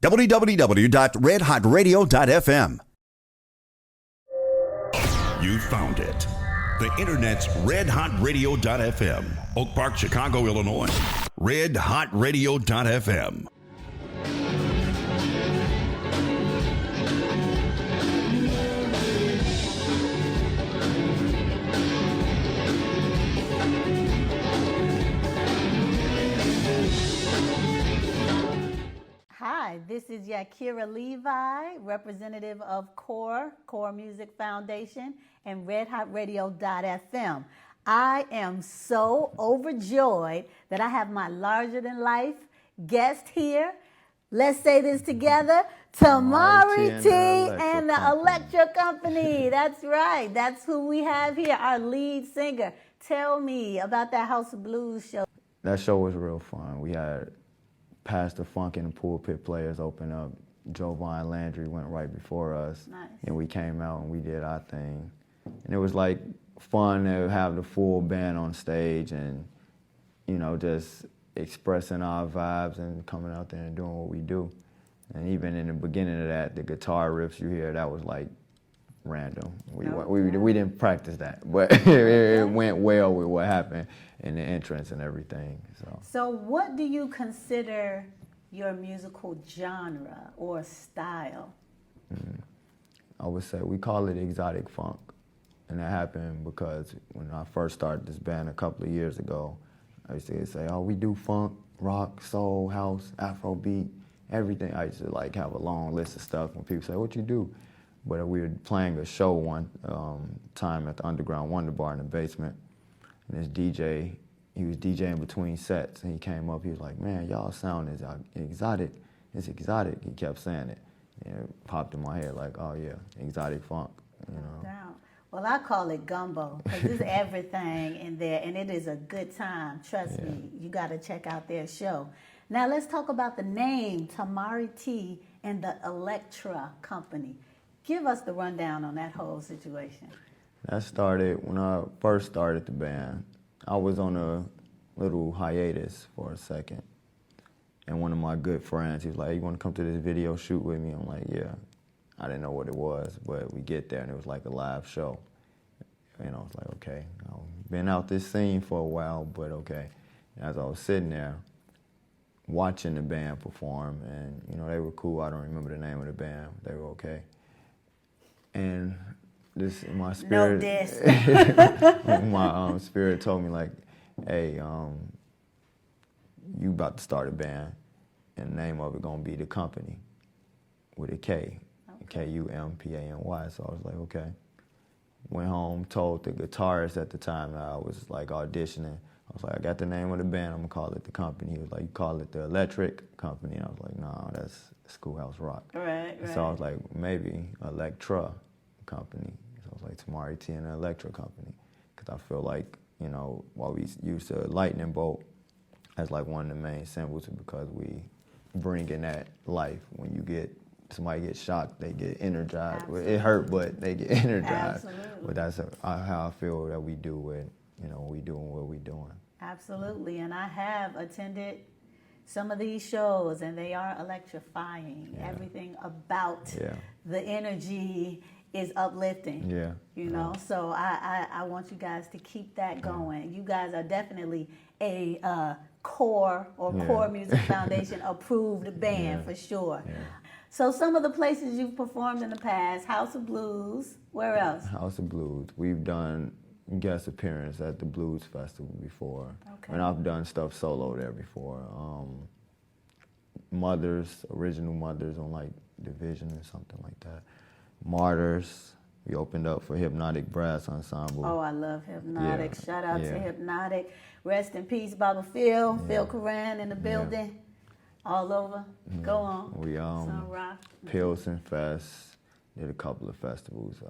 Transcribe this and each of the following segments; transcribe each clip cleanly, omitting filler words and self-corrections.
www.redhotradio.fm. You found it. The Internet's redhotradio.fm. Oak Park, Chicago, Illinois. redhotradio.fm. Hi, this is Yakira Levi, representative of C.O.R.E Music Foundation and redhotradio.fm. I am so overjoyed that I have my larger-than-life guest here. Let's say this together. Tamari T and the Elektra Kumpany. That's right. That's who we have here, our lead singer. Tell me about that House of Blues show. That show was real fun. We had Pastor Funk and the Pulpit Players open up. Jovan Landry went right before us. Nice. And we came out and we did our thing. And it was like fun to have the full band on stage and, you know, just expressing our vibes and coming out there and doing what we do. And even in the beginning of that, the guitar riffs you hear, that was like random. We didn't practice that, but it went well with what happened in the entrance and everything. So what do you consider your musical genre or style? I would say we call it Exotik Funk. And that happened because when I first started this band a couple of years ago, I used to say, oh, we do funk, rock, soul, house, Afrobeat, everything. I used to like have a long list of stuff when people say, what you do? But we were playing a show one time at the Underground Wonder Bar in the basement. And this DJ, he was DJing between sets, and he came up, he was like, man, y'all sound is exotic. It's exotic. He kept saying it. And it popped in my head like, oh yeah, Exotik Funk, you know. Down. Well, I call it gumbo because there's everything in there, and it is a good time. Trust me, you got to check out their show. Now let's talk about the name, Tamari T and the Elektra Kumpany. Give us the rundown on that whole situation. That started when I first started the band. I was on a little hiatus for a second. And one of my good friends, he was like, you want to come to this video shoot with me? I'm like, yeah. I didn't know what it was, but we get there and it was like a live show. And I was like, okay, I've been out this scene for a while, but okay. And as I was sitting there watching the band perform, and you know, they were cool. I don't remember the name of the band. They were okay. And this, my spirit, no diss. my spirit told me like, hey, you about to start a band, and the name of it gonna be The Kumpany with a K. Kumpany. So I was like, okay. Went home, told the guitarist at the time that I was like auditioning. I was like, I got the name of the band, I'm gonna call it The Kumpany. He was like, you call it the Elektra Kumpany. And I was like, no, that's Schoolhouse Rock. Right. So I was like, maybe Elektra Kumpany. So I was like, Tamarie T and the Elektra Kumpany. Because I feel like, you know, while we used to lightning bolt as like one of the main symbols, because we bring in that life. When you get somebody gets shocked, they get energized. Absolutely. It hurt, but they get energized. Absolutely. But that's how I feel that we do it, you know, we doing what we doing. Absolutely, and I have attended some of these shows, and they are electrifying. Yeah. Everything about the energy is uplifting. Yeah. You know, so I want you guys to keep that going. You guys are definitely a C.O.R.E Music Foundation approved band for sure. Yeah. So some of the places you've performed in the past, House of Blues, where else? House of Blues. We've done guest appearance at the Blues Festival before. Okay. And I've done stuff solo there before. Mothers, original Mothers on like Division or something like that. Martyrs. We opened up for Hypnotic Brass Ensemble. Oh, I love Hypnotic. Yeah. Shout out to Hypnotic. Rest in peace, Baba Phil. Yeah. Phil Coran in the building. All over. Go on. We Sun Rock. Pilsen Fest, did a couple of festivals.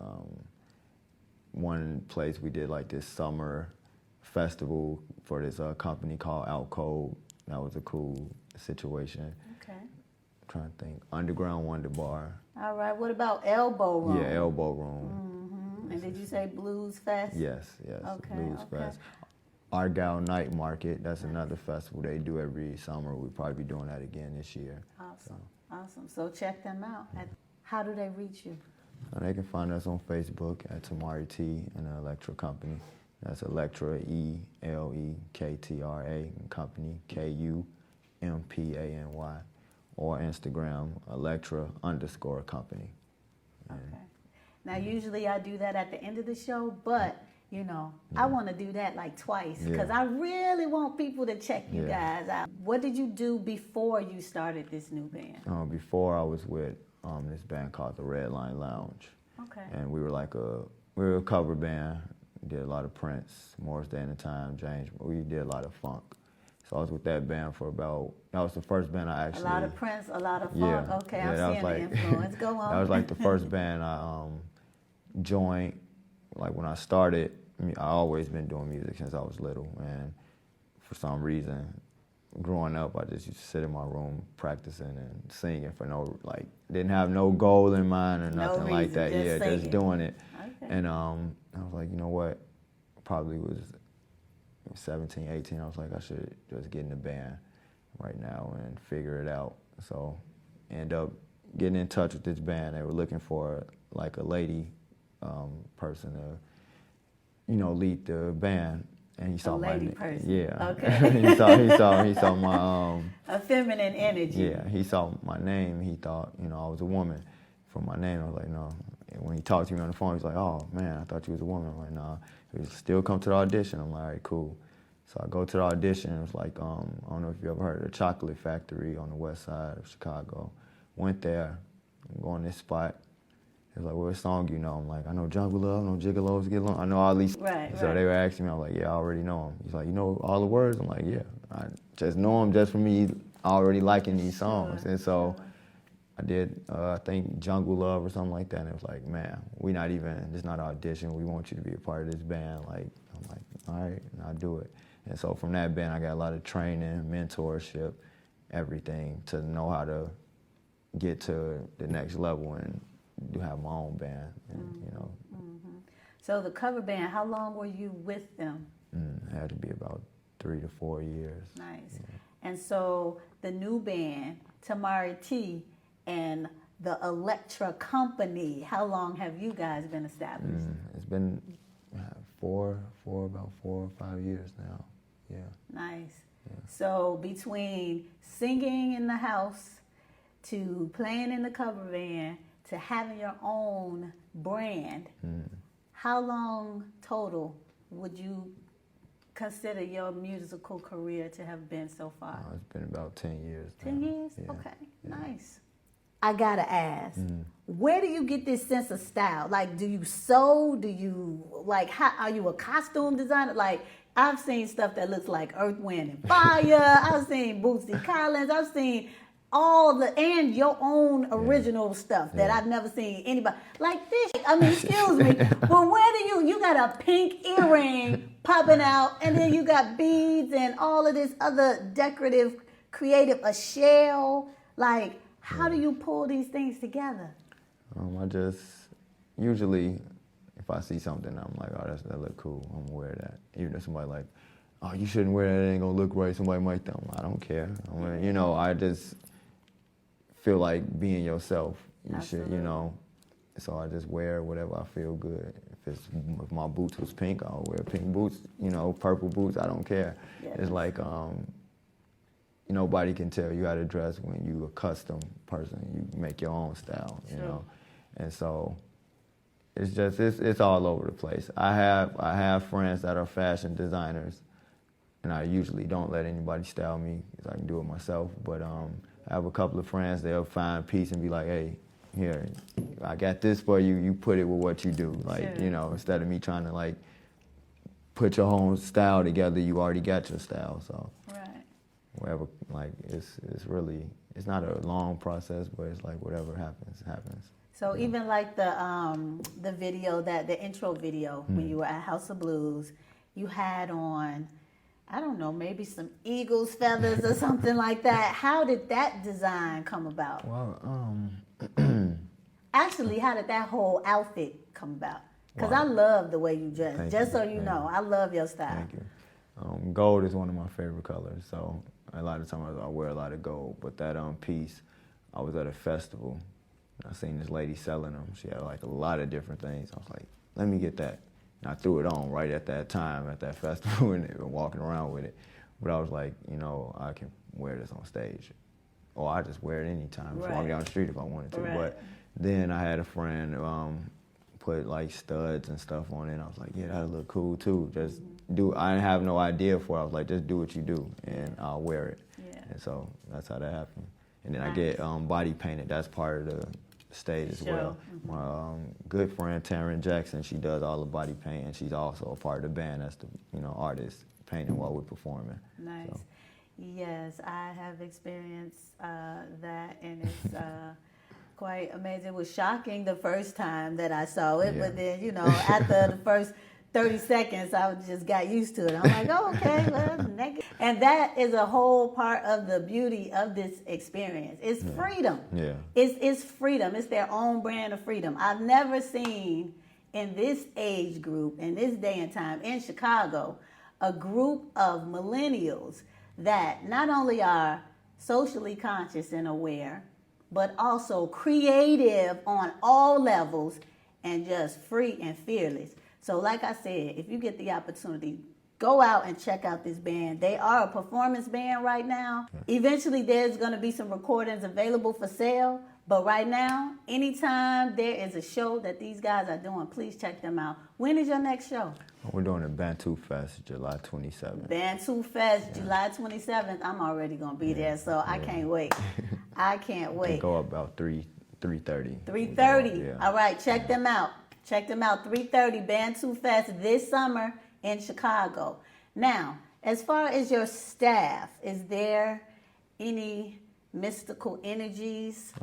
One place we did like this summer festival for this company called Out Cold. That was a cool situation. Okay. I'm trying to think. Underground Wonder Bar. All right. What about Elbow Room? Yeah, Elbow Room. Mm-hmm. And did you say Blues Fest? Yes. Okay. Blues Fest. Argyle Night Market, that's another festival they do every summer. We'll probably be doing that again this year. Awesome. So, Awesome. So check them out. How do they reach you? They can find us on Facebook at Tamarie T and the Elektra Kumpany. That's Elektra, Elektra Company, Kumpany, or Instagram, Elektra_Kumpany. Okay. Now, usually I do that at the end of the show, but, I want to do that like twice because I really want people to check you guys out. What did you do before you started this new band? Before I was with this band called the Red Line Lounge. Okay. And we were a cover band. We did a lot of Prince, Morris Day and the Time, James. We did a lot of funk. So I was with that band that was the first band I actually... A lot of Prince, a lot of funk. Yeah. Okay, yeah, I'm seeing the influence. Go on. That was like the first band I joined. Like when I started, I always been doing music since I was little. And for some reason, growing up, I just used to sit in my room practicing and singing for didn't have no goal in mind or nothing like that. Just doing it. Okay. And I was like, you know what? Probably was 17, 18. I was like, I should just get in the band right now and figure it out. So end up getting in touch with this band. They were looking for like a lady person to, lead the band. And he saw my person. Yeah. Okay. he saw my a feminine energy. Yeah, he saw my name. He thought, I was a woman. From my name, I was like, no. And when he talked to me on the phone, he was like, oh man, I thought you was a woman. I'm like, nah. He was still come to the audition. I'm like, all right, cool. So I go to the audition. It was like, I don't know if you ever heard of the Chocolate Factory on the west side of Chicago. Went there, go on this spot. He was like, what song you know? I'm like, I know Jungle Love, I know Gigolos Get Along. I know all these. Right, so they were asking me, I was like, yeah, I already know them. He's like, you know all the words? I'm like, yeah. I just know them just from me already liking these songs. Sure, and so I did, I think, Jungle Love or something like that. And it was like, man, it's not an audition. We want you to be a part of this band. I'm like, all right, and I'll do it. And so from that band, I got a lot of training, mentorship, everything to know how to get to the next level and have my own band. And, So the cover band, how long were you with them? It had to be about 3 to 4 years. Nice. Yeah. And so the new band, Tamari T, and the Elektra Kumpany, how long have you guys been established? It's been about 4 or 5 years now. Yeah. Nice. Yeah. So between singing in the house to playing in the cover band to having your own brand, how long total would you consider your musical career to have been so far? It's been about 10 years. 10 now. years? Yeah. Okay, Yeah. nice. I gotta ask, where do you get this sense of style? Like, do you sew? Do you, how, are you a costume designer? Like, I've seen stuff that looks like Earth, Wind, and Fire. I've seen Bootsy Collins. I've seen and your own original stuff that I've never seen anybody. Like this, excuse me, but where do you got a pink earring popping out, and then you got beads and all of this other decorative, creative, a shell. Like, how do you pull these things together? I just, usually, if I see something, I'm like, oh, that look cool, I'm gonna wear that. Even if somebody like, oh, you shouldn't wear that, it ain't gonna look right, somebody might think, I don't care. I just feel like being yourself. You Absolutely. should, so I just wear whatever I feel good. If my boots was pink, I'll wear pink boots, purple boots, I don't care. Yes. It's like, nobody can tell you how to dress when you a custom person. You make your own style, And so it's all over the place. I have friends that are fashion designers, and I usually don't let anybody style me because I can do it myself. But I have a couple of friends, they'll find a piece and be like, hey, here, I got this for you. You put it with what you do. Sure. Instead of me trying to put your own style together, you already got your style. So Right. whatever, it's not a long process, but it's like whatever happens. So even like the video, the intro video, when you were at House of Blues, you had on, I don't know, maybe some eagle's feathers or something like that. How did that design come about? Well, Actually, how did that whole outfit come about? Because Wow. I love the way you dress. Thank Just you. so you Thank know, you. I love your style. Thank you. Gold is one of my favorite colors, so a lot of times I wear a lot of gold. But that piece, I was at a festival. And I seen this lady selling them. She had like a lot of different things. I was like, let me get that. And I threw it on right at that time at that festival and they were walking around with it. But I was like, you know, I can wear this on stage. Or I just wear it anytime. Just walk down the street if I wanted to. Right. But then I had a friend put like studs and stuff on it. And I was like, yeah, that'll look cool too. Just do. I didn't have no idea for it. I was like, just do what you do and I'll wear it. Yeah. And so that's how that happened. And then I get body painted. That's part of the stage as well. My good friend Taryn Jackson, she does all the body painting. She's also a part of the band. That's the artist painting while we're performing. Nice. So. Yes, I have experienced that, and it's quite amazing. It was shocking the first time that I saw it, but then, you know, after the first 30 seconds, I just got used to it. I'm like, oh, okay, well, negative. And that is a whole part of the beauty of this experience. It's freedom. Yeah. It's freedom. It's their own brand of freedom. I've never seen in this age group, in this day and time, in Chicago, a group of millennials that not only are socially conscious and aware, but also creative on all levels and just free and fearless. So like I said, if you get the opportunity, go out and check out this band. They are a performance band right now. Eventually there's going to be some recordings available for sale. But right now, anytime there is a show that these guys are doing, please check them out. When is your next show? We're doing a Bantu Fest, July 27th. Bantu Fest, July 27th. I'm already going to be there, so I can't wait. I can't wait. Go about 3:30. 3:30. Yeah. All right, check them out. Check them out. 3:30 Bantu Fest this summer in Chicago. Now, as far as your staff, is there any mystical energies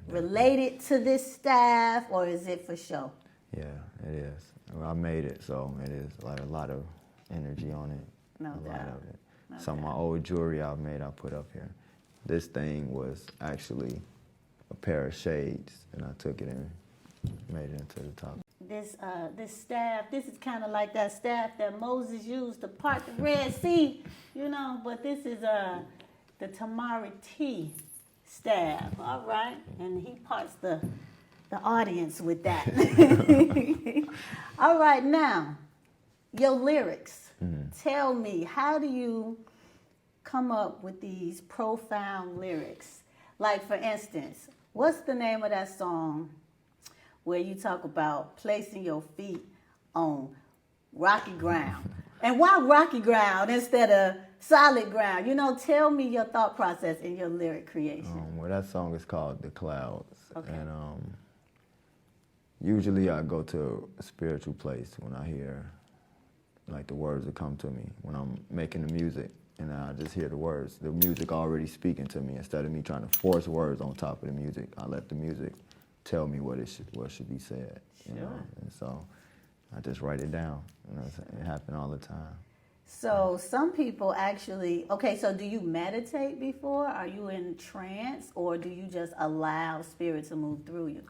related to this staff, or is it for show? Yeah, it is. Well, I made it, so it is like a lot of energy on it. No a doubt. lot of it. Some of my old jewelry I put up here. This thing was actually a pair of shades, and I took it and made it into the top. This staff, this is kind of like that staff that Moses used to part the Red Sea, you know, but this is the Tamari T staff, all right? And he parts the audience with that. All right, now, your lyrics. Tell me, how do you come up with these profound lyrics? Like, for instance, what's the name of that song where you talk about placing your feet on rocky ground? And why rocky ground instead of solid ground? You know, tell me your thought process in your lyric creation. Well, that song is called The Clouds. Okay. And usually I go to a spiritual place when I hear, like, the words that come to me when I'm making the music. And I just hear the words, the music already speaking to me. Instead of me trying to force words on top of the music, I let the music tell me what should be said. You know? And so I just write it down. You know, it happens all the time. So some people actually, okay, so do you meditate before? Are you in trance, or do you just allow spirit to move through you?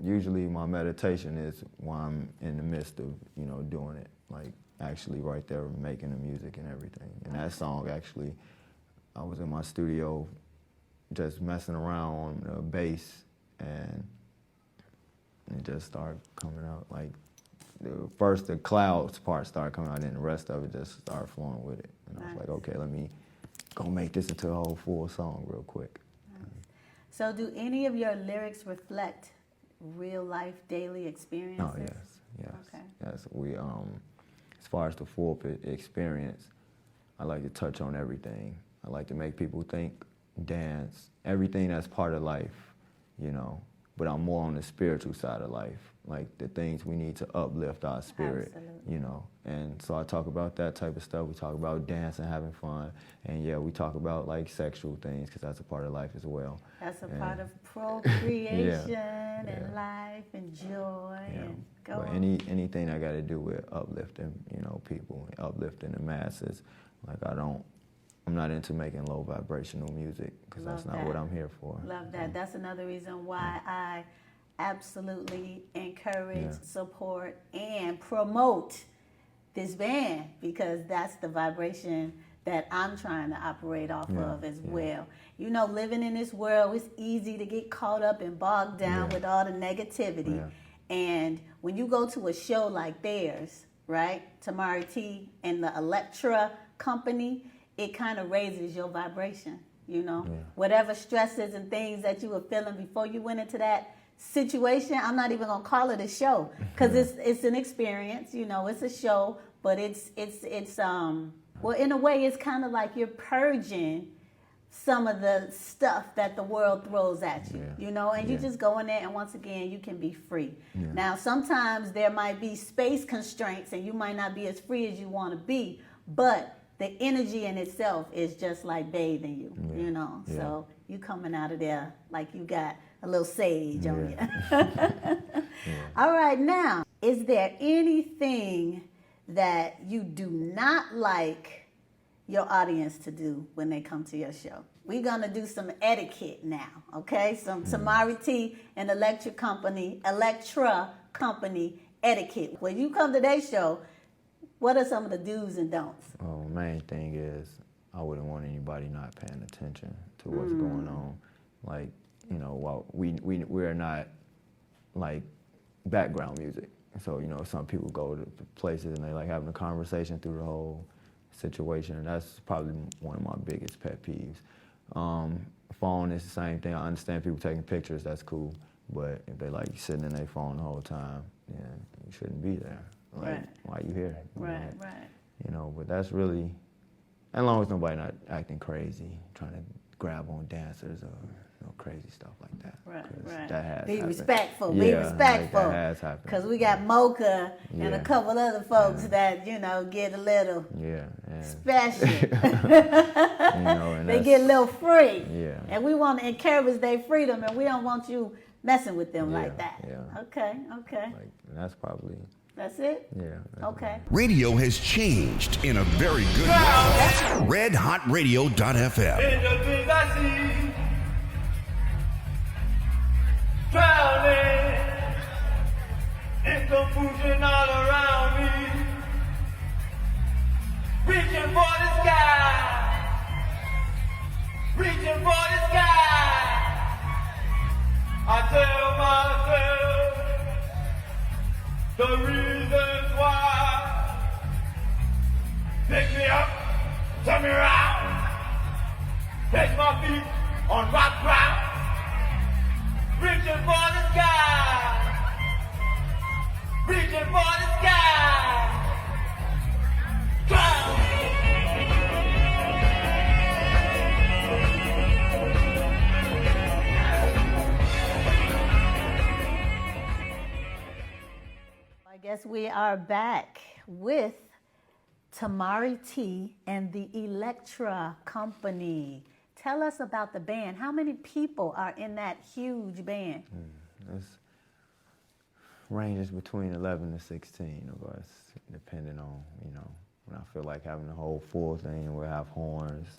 Usually my meditation is when I'm in the midst of, you know, doing it, like actually right there making the music and everything. And that song, actually, I was in my studio just messing around on the bass, and it just started coming out. Like, the clouds part started coming out, and then the rest of it just started flowing with it. And I was like, okay, let me go make this into a whole full song real quick. So do any of your lyrics reflect real life daily experiences? Oh, yes. Okay. Yes, we, as far as the full experience, I like to touch on everything. I like to make people think, dance, everything that's part of life, you know. But I'm more on the spiritual side of life, like the things we need to uplift our spirit, you know. And so I talk about that type of stuff. We talk about dance and having fun. And yeah, we talk about like sexual things, because that's a part of life as well. That's a part of procreation and life and joy and go but on. anything I got to do with uplifting, you know, people, uplifting the masses. Like, I'm not into making low vibrational music, because that's not what I'm here for. Love that. That's another reason why I absolutely encourage, support, and promote this band, because that's the vibration that I'm trying to operate off of as well. You know, living in this world, it's easy to get caught up and bogged down with all the negativity. And when you go to a show like theirs, right, Tamarie T and the Elektra Kumpany, it kind of raises your vibration, you know. Whatever stresses and things that you were feeling before you went into that situation, I'm not even gonna call it a show, because it's an experience, you know. It's a show, but it's well, in a way, it's kind of like you're purging some of the stuff that the world throws at you, you know, and you just go in there and once again, you can be free. Now, sometimes there might be space constraints and you might not be as free as you want to be, but the energy in itself is just like bathing you, you know. So you coming out of there like you got a little sage on you. All right, now, is there anything that you do not like your audience to do when they come to your show? We're going to do some etiquette now, okay? Some Tamari T and Elektra Kumpany etiquette. When you come to their show, what are some of the do's and don'ts? Well, the main thing is I wouldn't want anybody not paying attention to what's going on. Like, you know, while we're not like background music. So, you know, some people go to places and they like having a conversation through the whole situation, and that's probably one of my biggest pet peeves. Phone is the same thing. I understand people taking pictures, that's cool, but if they like sitting in their phone the whole time, then you shouldn't be there. Like, why you here? Right. You know, but that's really, as long as nobody not acting crazy, trying to grab on dancers or crazy stuff like that. Right. That has be happened. respectful. Yeah, be respectful. Like that has happened. Because we got Mocha and a couple other folks that, you know, get a little special. You know, and they get a little free. Yeah. And we want to encourage their freedom, and we don't want you messing with them like that. Yeah. Okay. Like, that's probably. That's it? Yeah. Okay. Radio has changed in a very good way. RedHotRadio.fm. In the things I see, drowning in confusion all around me, reaching for the sky, reaching for the sky. I tell myself the reasons why. Pick me up, turn me around, place my feet on rock ground. Reaching for the sky, reaching for the sky. Drown. I guess we are back with Tamari T and the Elektra Kumpany. Tell us about the band. How many people are in that huge band? It ranges between 11 to 16 of us, depending on, you know, when I feel like having the whole full thing, we'll have horns,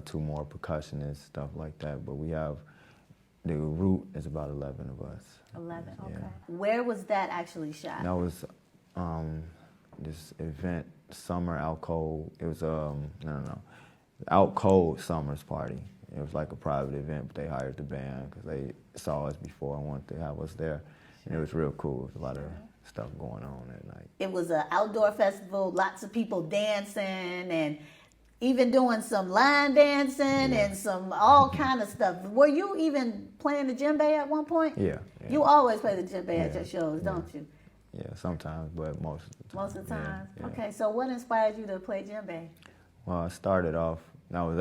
2 more percussionists, stuff like that. But we have, the root is about 11 of us. 11, okay. Where was that actually shot? That was this event, Summer Out Cold. It was, Out Cold Summer's party. It was like a private event, but they hired the band because they saw us before and wanted to have us there. And it was real cool. There was a lot of stuff going on that night. It was an outdoor festival, lots of people dancing and even doing some line dancing and some all kind of stuff. Were you even playing the djembe at one point? Yeah. You always play the djembe at your shows, don't you? Yeah, sometimes, but most of the time. Most of the time? Yeah. Okay, so what inspired you to play djembe? Well, I started off playing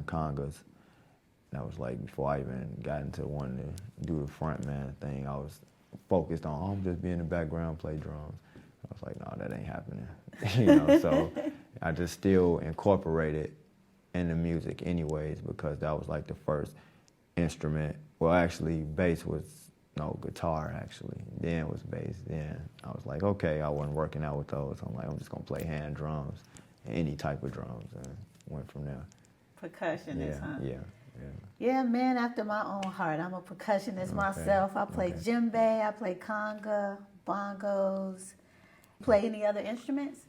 congas. That was like before I even got into wanting to do the front man thing. I was focused on, I'm just be in the background, play drums. I was like, no, that ain't happening. You know, so I just still incorporated in the music anyways, because that was like the first instrument. Well, actually, bass was, no, guitar actually. Then was bass. Then I was like, okay, I wasn't working out with those. I'm like, I'm just gonna play hand drums, any type of drums, and went from there. Percussionist, huh? Yeah. Yeah, man, after my own heart. I'm a percussionist myself. I play djembe, I play conga, bongos. Play any other instruments?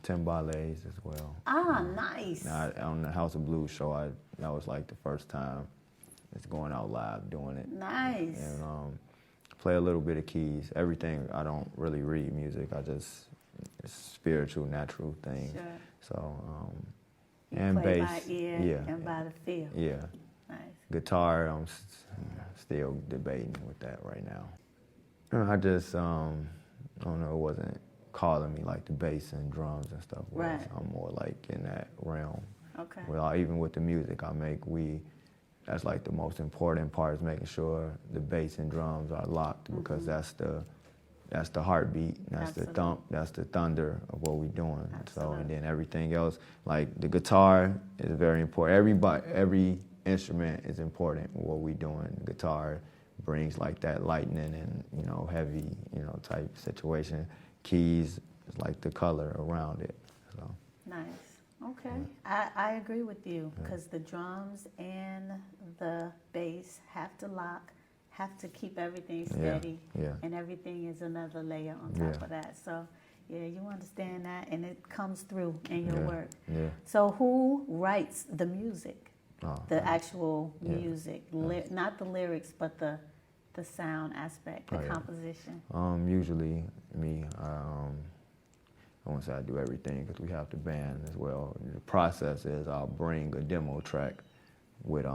timbales as well. Ah, nice. On the House of Blues show, that was like the first time it's going out live doing it. Nice. And play a little bit of keys. Everything, I don't really read music. It's spiritual, natural things. Sure. So, You and play bass. by ear and by the feel. Yeah. Nice. Guitar, I'm still debating with that right now. I just, I don't know, it wasn't calling me like the bass and drums and stuff was. Right. I'm more like in that realm. Okay. Well, even with the music I make, that's like the most important part is making sure the bass and drums are locked because that's the heartbeat, that's Absolutely. the thump, that's the thunder of what we're doing. Absolutely. So, and then everything else, like the guitar is very important. Every instrument is important in what we're doing. The guitar brings like that lightning and, heavy, type situation. Keys is like the color around it. So. Nice. Okay. I agree with you because the drums and the bass have to lock, have to keep everything steady, and everything is another layer on top of that. So, yeah, you understand that, and it comes through in your work. Yeah. So who writes the music, the right. actual music, not the lyrics, but the sound aspect, the composition? Usually me. I won't say I do everything because we have the band as well. The process is I'll bring a demo track with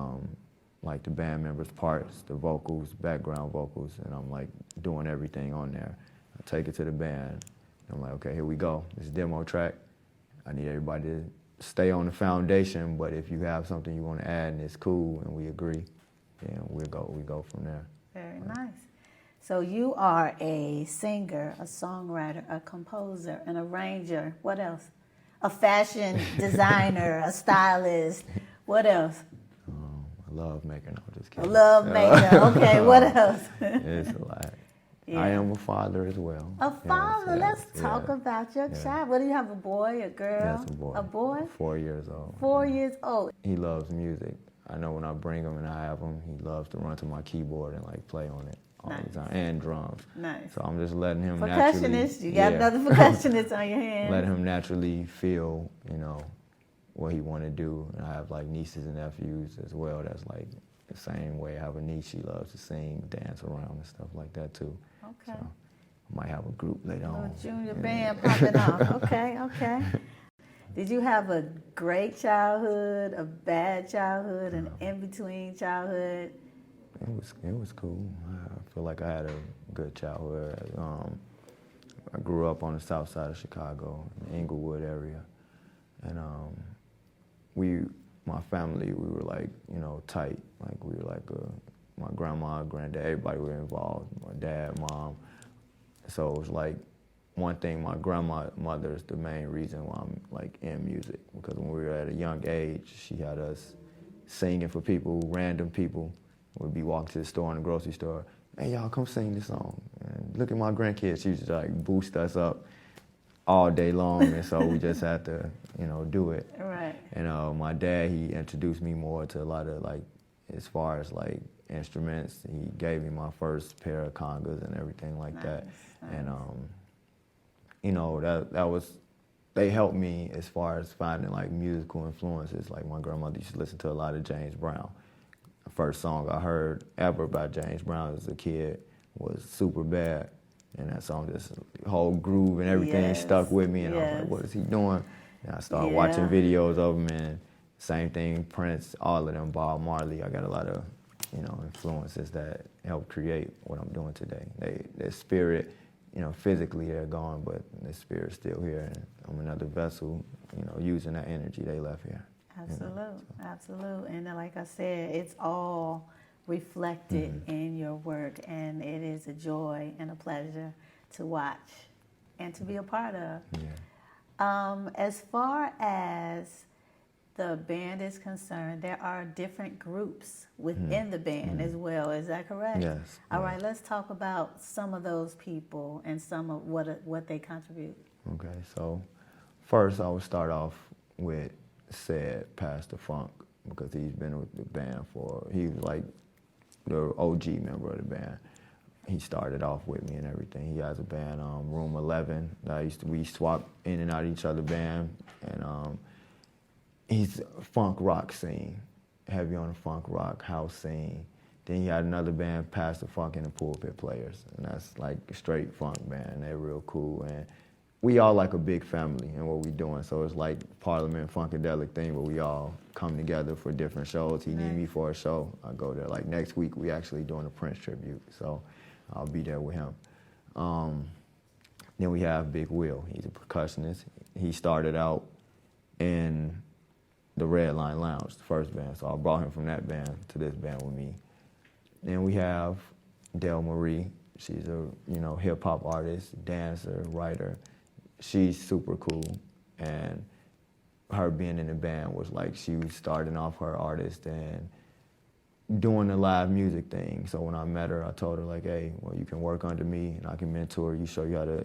like the band members' parts, the vocals, background vocals, and I'm like doing everything on there. I take it to the band. I'm like, okay, here we go. This demo track. I need everybody to stay on the foundation, but if you have something you want to add and it's cool and we agree, then we go from there. Very nice. So you are a singer, a songwriter, a composer, an arranger. What else? A fashion designer, a stylist. What else? I love making. No, just kidding. A love maker. Okay, what else? It's a lot. Yeah. I am a father as well. A father. Yes, Let's talk about your child. What do you have? A boy, a girl? Yes, a boy. A boy? 4 years old. 4 years old. He loves music. I know when I bring him and I have him, he loves to run to my keyboard and like play on it all the time, and drums. Nice. So I'm just letting him Percussionist. You got another percussionist on your hands. Let him naturally feel, what he want to do. And I have like nieces and nephews as well. That's like the same way. I have a niece. She loves to sing, dance around and stuff like that too. Okay. So I might have a group later on. A junior band popping off. Okay. Did you have a great childhood, a bad childhood, an in-between childhood? It was cool. I feel like I had a good childhood. I grew up on the south side of Chicago, in the Inglewood area. And my family, we were like, tight. Like we were like my grandma, granddad, everybody were involved. My dad, mom. So it was like one thing, my grandmother is the main reason why I'm like in music. Because when we were at a young age, she had us singing for people, random people. We'd be walking to the store in the grocery store. Hey, y'all, come sing this song. And look at my grandkids. She used to like boost us up all day long. And so we just had to, do it. Right. And my dad, he introduced me more to a lot of like, as far as like instruments. He gave me my first pair of congas and everything like that. Nice. And, that was, they helped me as far as finding like musical influences. Like my grandmother used to listen to a lot of James Brown. The first song I heard ever by James Brown as a kid was Super Bad. And that song, just the whole groove and everything stuck with me. And I was like, what is he doing? And I started watching videos of him, and same thing, Prince, all of them, Bob Marley. I got a lot of, influences that help create what I'm doing today. Their spirit, physically they're gone, but the spirit's still here. And I'm another vessel, using that energy they left here. Absolutely. And like I said, it's all reflected in your work, and it is a joy and a pleasure to watch and to be a part of. Yeah. As far as the band is concerned, there are different groups within the band as well. Is that correct? Yes. All right, let's talk about some of those people and some of what they contribute. Okay, so first I would start off with C.O.R.E, Pastor Funk, because he's been with the band he was like the OG member of the band. he started off with me and everything. He has a band, Room 11. We swap in and out of each other band, and he's funk rock scene, heavy on the funk rock house scene. Then he had another band, Past the Funk and the Pulpit Players, and that's like a straight funk band. They're real cool, and we all like a big family in what we doing. So it's like Parliament Funkadelic thing, where we all come together for different shows. He need me for a show, I go there. Like next week, we actually doing a Prince tribute, so I'll be there with him. Then we have Big Will. He's a percussionist. He started out in the Red Line Lounge, the first band. So I brought him from that band to this band with me. Then we have Del Marie. She's a hip hop artist, dancer, writer. She's super cool, and her being in the band was like she was starting off her artist and doing the live music thing. So when I met her, I told her like, hey, well, you can work under me and I can mentor you, show you how to,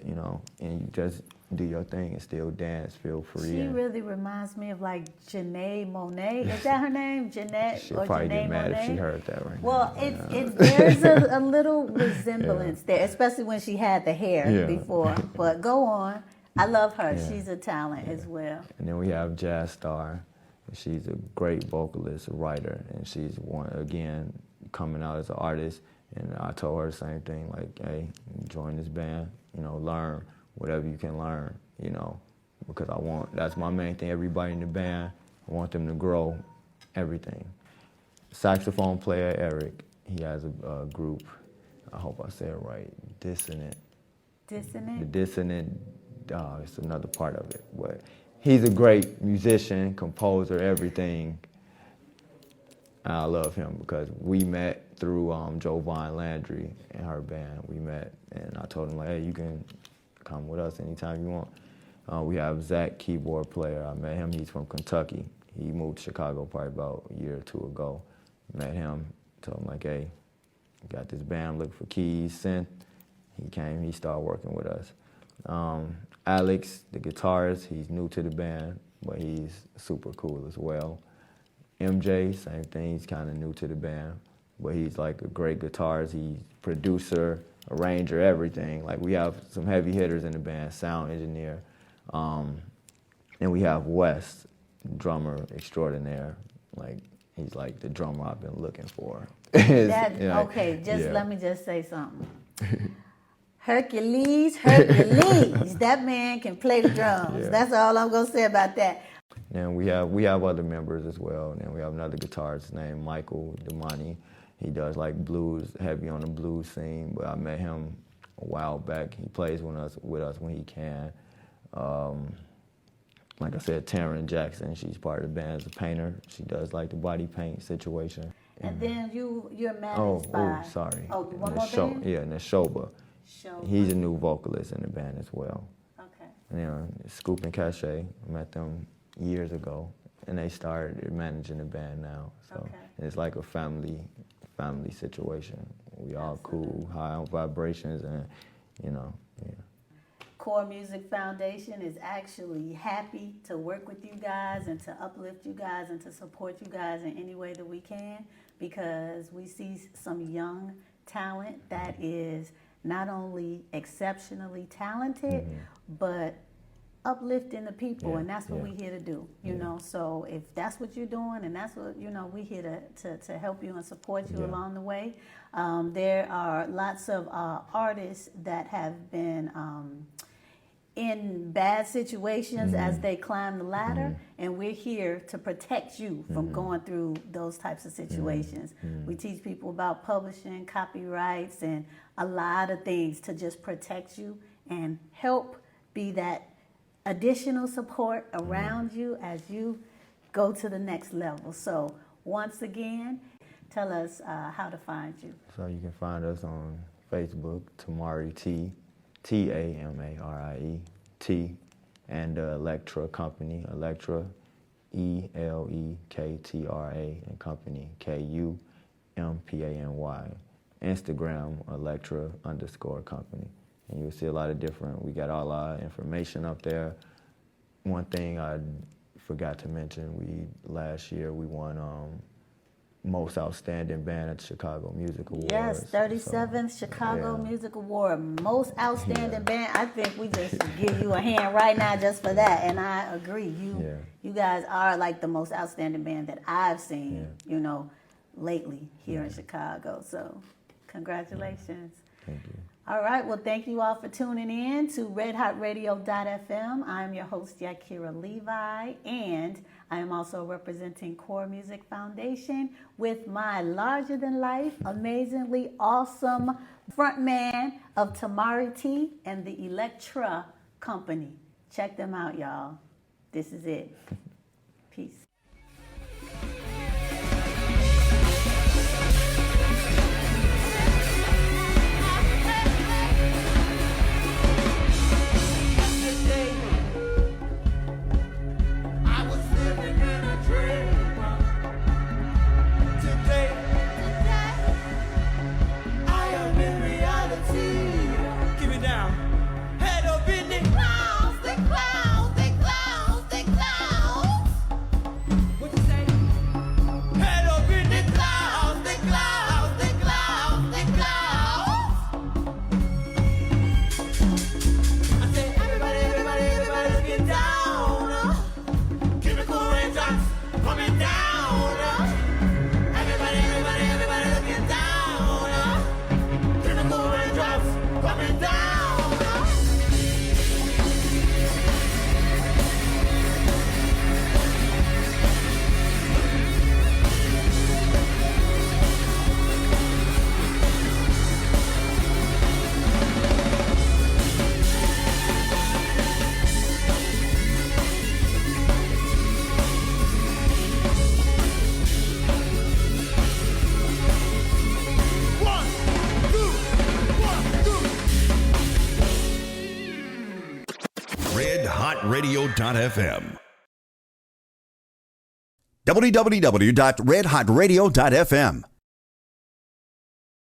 and you just do your thing and still dance, feel free. She really reminds me of like Janae Monet. Is that her name? Jeanette She'll or probably Janae get mad Monet? if she heard that right well, now. there's a little resemblance there, especially when she had the hair before. But go on. I love her. Yeah. She's a talent as well. And then we have Jazz Star. She's a great vocalist, a writer, and she's again coming out as an artist. And I told her the same thing, like, hey, join this band, learn whatever you can learn, because that's my main thing. Everybody in the band, I want them to grow everything. Saxophone player Eric, he has a group. I hope I say it right. Dissonant. Dissonant. The Dissonant. It's another part of it, but he's a great musician, composer, everything. I love him because we met through Jovine Landry and her band. We met, and I told him, like, hey, you can come with us anytime you want. We have Zach, keyboard player. I met him. He's from Kentucky. He moved to Chicago probably about a year or two ago. Met him, told him, like, hey, got this band, looking for keys, synth. He came, he started working with us. Alex, the guitarist, he's new to the band, but he's super cool as well. MJ, same thing, he's kind of new to the band, but he's like a great guitarist. He's producer, arranger, everything. Like, we have some heavy hitters in the band, sound engineer. And we have Wes, drummer extraordinaire. Like, he's like the drummer I've been looking for. Let me just say something. Hercules, that man can play the drums. Yeah. That's all I'm gonna say about that. And we have other members as well. And then we have another guitarist named Michael Damani. He does like blues, heavy on the blues scene, but I met him a while back. He plays with us when he can. Like I said, Taryn Jackson, she's part of the band as a painter. She does like the body paint situation. And then you're managed by... sorry. Oh, one more band? Yeah, Neshoba. He's a new vocalist in the band as well. Okay. And Scoop and Cache, I met them years ago, and they started managing the band now. So it's like a family situation. We all cool, high on vibrations, and C.O.R.E Music Foundation is actually happy to work with you guys and to uplift you guys and to support you guys in any way that we can, because we see some young talent that is not only exceptionally talented, but uplifting the people, and that's what we're here to do, you know. So if that's what you're doing, and that's what, we're here to help you and support you along the way. There are lots of artists that have been in bad situations as they climb the ladder, and we're here to protect you from going through those types of situations. We teach people about publishing, copyrights, and a lot of things to just protect you and help be that additional support around you as you go to the next level. So once again, tell us how to find you. So you can find us on Facebook, Tamarie T, Tamarie T, and Elektra Kumpany, Elektra, Elektra, and Company, Kumpany. Instagram, Elektra_Kumpany. And you'll see a lot of different, we got all our information up there. One thing I forgot to mention, last year we won most outstanding band at the Chicago Music Awards. Yes, 37th Chicago Music Award, most outstanding band. I think we just should give you a hand right now just for that. And I agree. You guys are like the most outstanding band that I've seen, you know, lately here in Chicago. So congratulations. Thank you. All right. Well, thank you all for tuning in to redhotradio.fm. I'm your host, Yakira Levi, and I am also representing C.O.R.E Music Foundation with my larger-than-life, amazingly awesome frontman of Tamari T and the Elektra Kumpany. Check them out, y'all. This is it. Peace. redhotradio.fm. www.redhotradio.fm